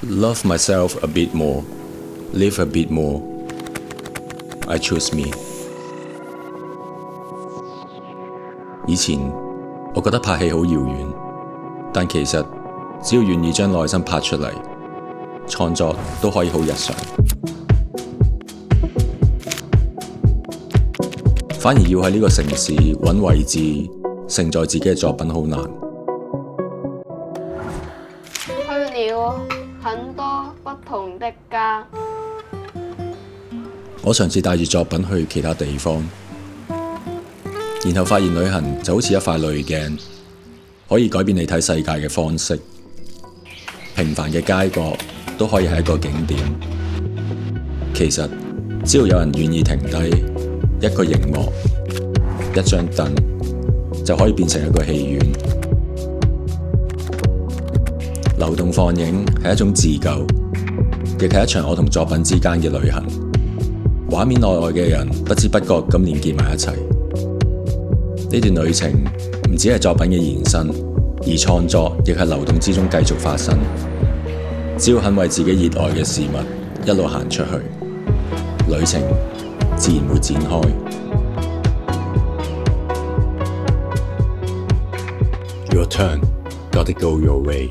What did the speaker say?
Love myself a bit more, live a bit more. I choose me. 以前我覺得拍戲好遙遠，但其實只要願意將內心拍出嚟，創作都可以好日常。反而要喺呢個城市揾位置，承載自己嘅作品好難。去了很多不同的家。我嘗試帶住作品去其他地方，然後發現旅行就好似一塊濾鏡，可以改變你睇世界嘅方式。平凡嘅街角都可以係一個景點。其實只要有人願意停低，一個熒幕、一張凳就可以變成一個戲院。流動放映係一種自救，亦係一場我同作品之間嘅旅行。畫面內外嘅人不知不覺咁連結埋一齊。呢段旅程唔只係作品嘅延伸，而創作亦係流動之中繼續發生。只要肯為自己熱愛嘅事物一路行出去，旅程自然會展開。Your turn, gotta go your way.